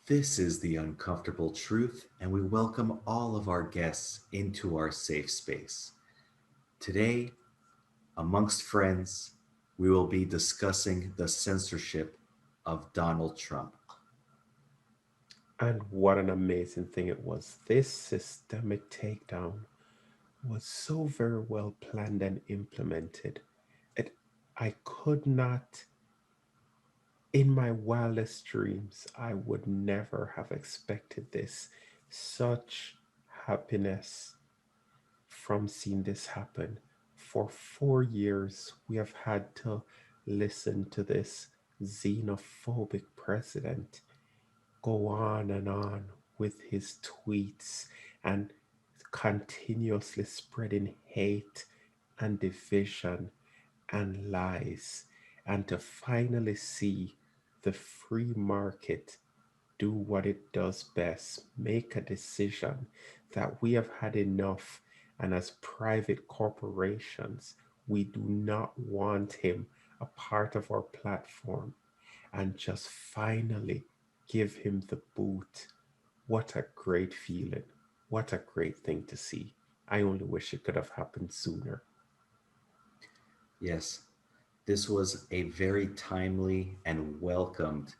This is the uncomfortable truth, and we welcome all of our guests into our safe space. Today, amongst friends, we will be discussing the censorship of Donald Trump. And what an amazing thing it was. This systemic takedown was so very well planned and implemented. It, I could not, in my wildest dreams, I would never have expected this. Such happiness from seeing this happen. For 4 years, we have had to listen to this xenophobic president go on with his tweets and continuously spreading hate and division and lies, and to finally see the free market do what it does best, make a decision that we have had enough. And as private corporations, we do not want him a part of our platform, and just finally give him the boot. What a great feeling. What a great thing to see. I only wish it could have happened sooner. Yes, this was a very timely and welcomed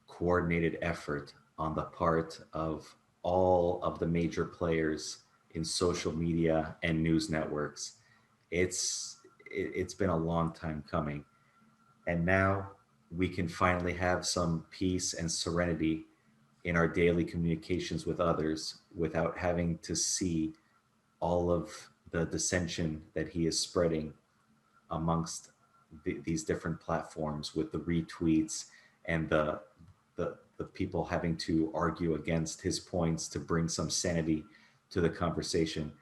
coordinated effort on the part of all of the major players in social media and news networks. It's been a long time coming, and now we can finally have some peace and serenity in our daily communications with others without having to see all of the dissension that he is spreading amongst these different platforms with the retweets and the people having to argue against his points to bring some sanity to the conversation.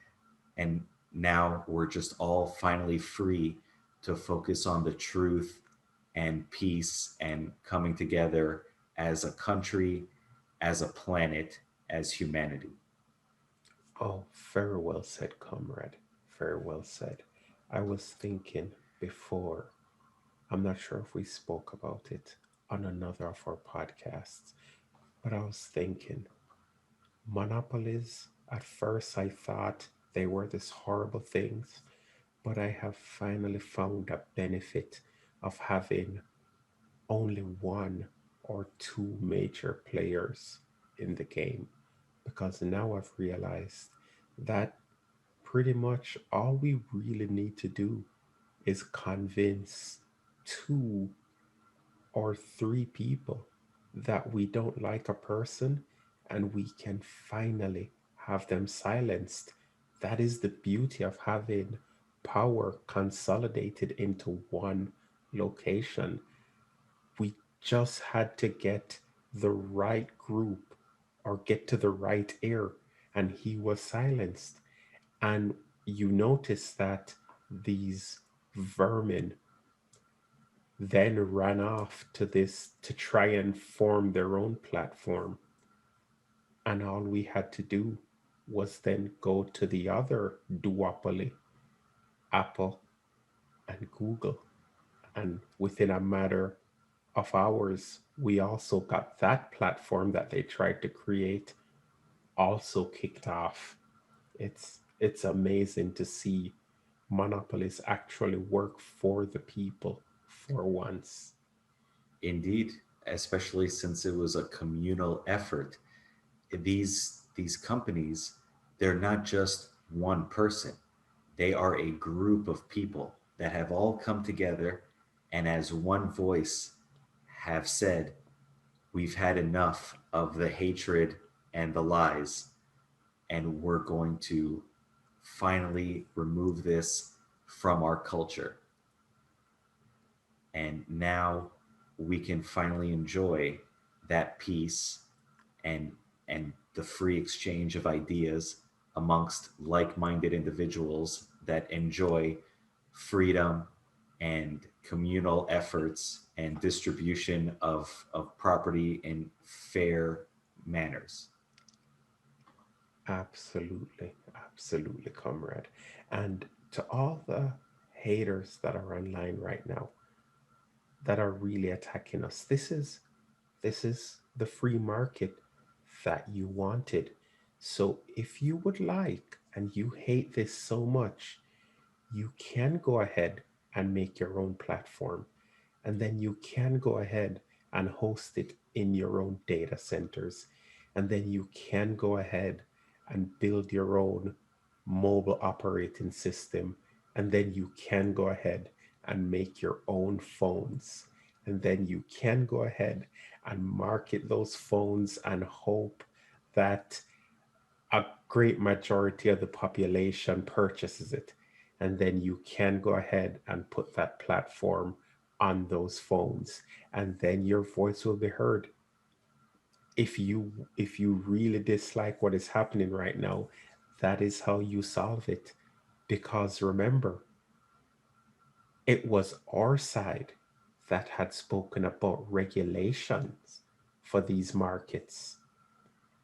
And now we're just all finally free to focus on the truth and peace and coming together as a country, as a planet, as humanity. Oh, very well said, comrade. Very well said. I was thinking before, I'm not sure if we spoke about it on another of our podcasts, but I was thinking monopolies, at first I thought they were these horrible things, but I have finally found a benefit of having only one or two major players in the game, because now I've realized that pretty much all we really need to do is convince two or three people that we don't like a person, and we can finally have them silenced. That is the beauty of having power consolidated into one location. We just had to get the right group or get to the right ear, and he was silenced. And you notice that these vermin then ran off to this to try and form their own platform. And all we had to do was then go to the other duopoly, Apple and Google. And within a matter of hours, we also got that platform that they tried to create also kicked off. It's amazing to see monopolies actually work for the people for once. Indeed, especially since it was a communal effort. These companies, they're not just one person. They are a group of people that have all come together and as one voice have said, we've had enough of the hatred and the lies, and we're going to finally remove this from our culture. And now we can finally enjoy that peace and the free exchange of ideas amongst like-minded individuals that enjoy freedom and communal efforts and distribution of property in fair manners. Absolutely, absolutely, comrade. And to all the haters that are online right now that are really attacking us, this is the free market that you wanted. So if you would like and you hate this so much, you can go ahead and make your own platform. And then you can go ahead and host it in your own data centers. And then you can go ahead and build your own mobile operating system. And then you can go ahead and make your own phones. And then you can go ahead and market those phones and hope that a great majority of the population purchases it. And then you can go ahead and put that platform on those phones. And then your voice will be heard. If you really dislike what is happening right now, that is how you solve it. Because remember, it was our side that had spoken about regulations for these markets.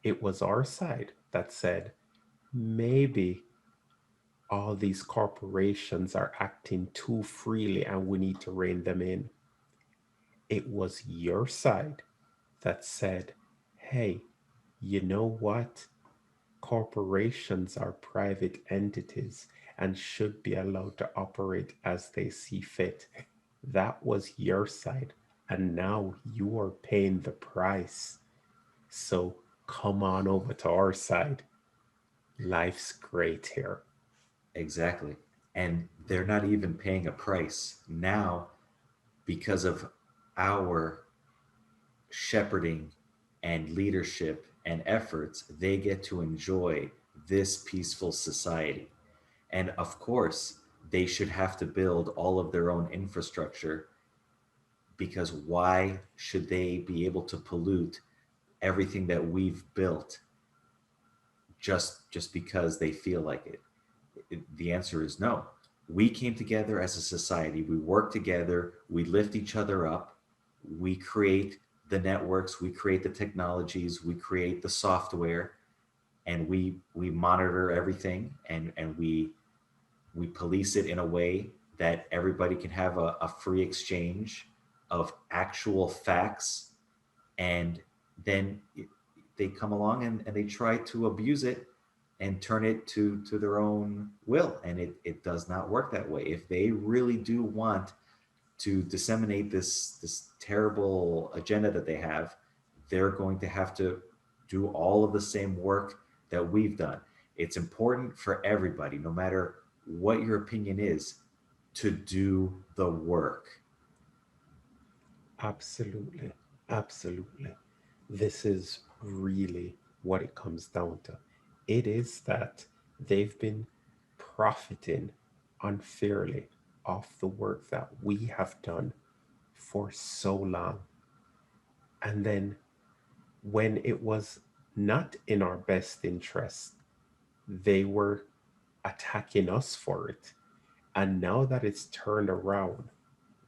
It was our side that said maybe all these corporations are acting too freely and we need to rein them in. It was your side that said, hey, you know what? Corporations are private entities and should be allowed to operate as they see fit. That was your side. And now you are paying the price. So come on over to our side. Life's great here. Exactly. And they're not even paying a price now because of our shepherding and leadership and efforts. They get to enjoy this peaceful society. And of course, they should have to build all of their own infrastructure, because why should they be able to pollute everything that we've built just because they feel like The answer is no. We came together as a society, we work together, we lift each other up, we create the networks, we create the technologies, we create the software, and we monitor everything, and we police it in a way that everybody can have a free exchange of actual facts. And then they come along and they try to abuse it and turn it to their own will, and it does not work that way. If they really do want to disseminate this terrible agenda that they have, they're going to have to do all of the same work that we've done. It's important for everybody, no matter what your opinion is, to do the work. Absolutely. Absolutely. This is really what it comes down to. It is that they've been profiting unfairly off the work that we have done for so long. And then when it was not in our best interest, they were attacking us for it. And now that it's turned around,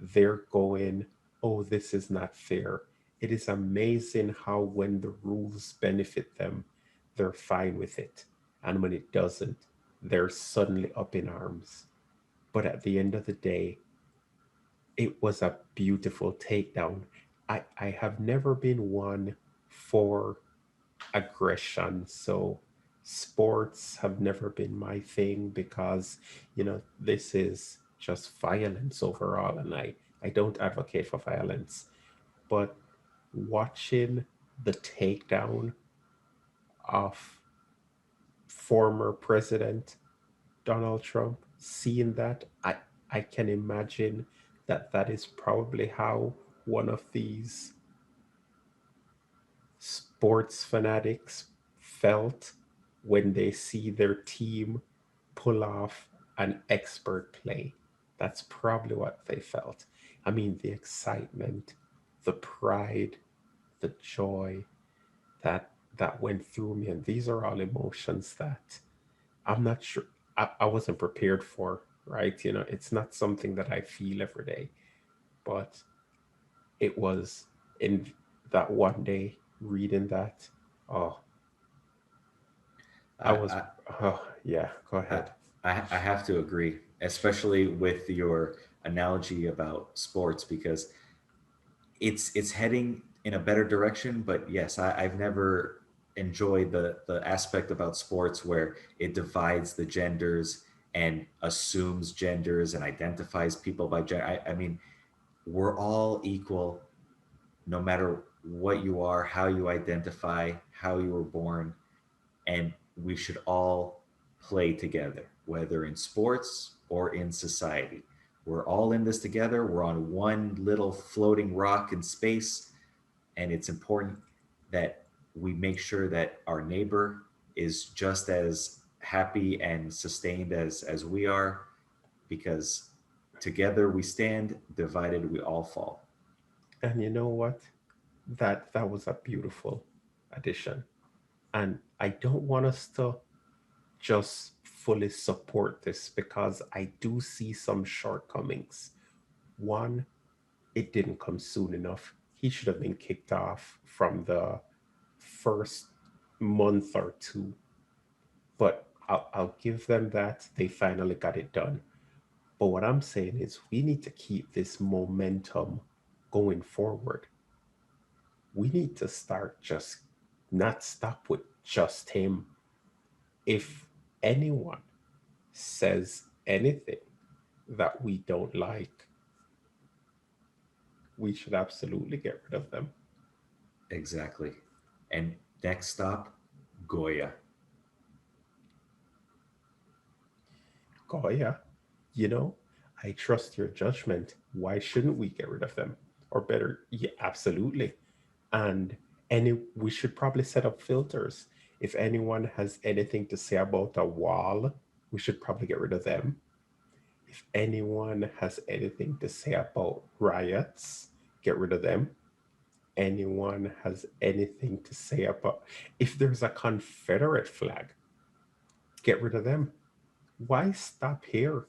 they're going, oh, this is not fair. It is amazing how when the rules benefit them, they're fine with it. And when it doesn't, they're suddenly up in arms. But at the end of the day, it was a beautiful takedown. I have never been one for aggression. So sports have never been my thing because, this is just violence overall. And I don't advocate for violence. But watching the takedown of former President Donald Trump, seeing that, I can imagine that that is probably how one of these sports fanatics felt when they see their team pull off an expert play. That's probably what they felt. I mean, the excitement, the pride, the joy that went through me, and these are all emotions that I'm not sure I wasn't prepared for. Right? It's not something that I feel every day, but it was in that one day reading that. Oh, I I, was. I, Oh, yeah. Go I, ahead. I have to agree, especially with your analogy about sports, because it's heading in a better direction. But yes, I've never enjoyed the aspect about sports where it divides the genders and assumes genders and identifies people by gender. I mean, we're all equal no matter what you are, how you identify, how you were born, and we should all play together, whether in sports or in society. We're all in this together. We're on one little floating rock in space, and it's important that we make sure that our neighbor is just as happy and sustained as we are, because together we stand, divided we all fall. And you know what? That was a beautiful addition. And I don't want us to just fully support this because I do see some shortcomings. One, it didn't come soon enough. He should have been kicked off from the first month or two. But I'll give them that. They finally got it done. But what I'm saying is, we need to keep this momentum going forward. We need to start just not stop with just him. If anyone says anything that we don't like, we should absolutely get rid of them. Exactly. And next stop, Goya. Goya, you know, I trust your judgment. Why shouldn't we get rid of them? Or better, yeah, absolutely. And we should probably set up filters. If anyone has anything to say about a wall, we should probably get rid of them. If anyone has anything to say about riots, get rid of them. Anyone has anything to say about if there's a Confederate flag, get rid of them. Why stop here?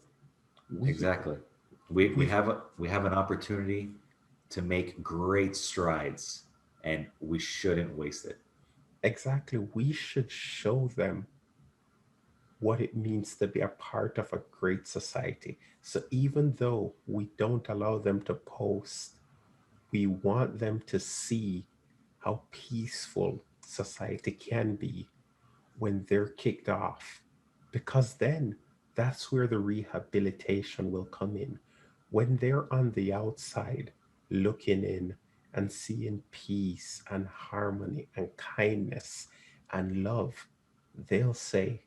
We Exactly. We we've have we have an opportunity to make great strides, and we shouldn't waste it. exactly we should show them what it means to be a part of a great society. So even though we don't allow them to post, we want them to see how peaceful society can be when they're kicked off. Because then that's where the rehabilitation will come in. When they're on the outside looking in and seeing peace and harmony and kindness and love, they'll say,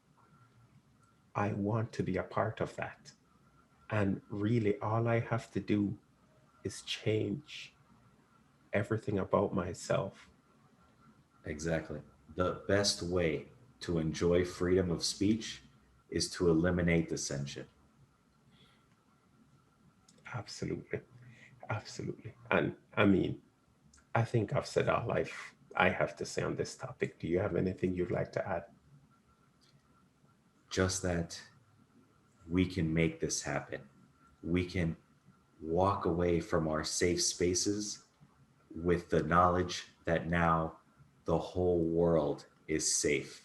I want to be a part of that. And really, all I have to do is change everything about myself. Exactly. The best way to enjoy freedom of speech is to eliminate dissension. Absolutely. Absolutely. And I mean, I think I've said all I have to say on this topic. Do you have anything you'd like to add? Just that we can make this happen. We can walk away from our safe spaces with the knowledge that now the whole world is safe.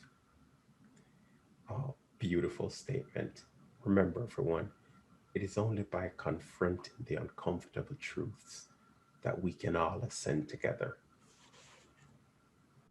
Oh, beautiful statement. Remember, everyone, it is only by confronting the uncomfortable truths that we can all ascend together.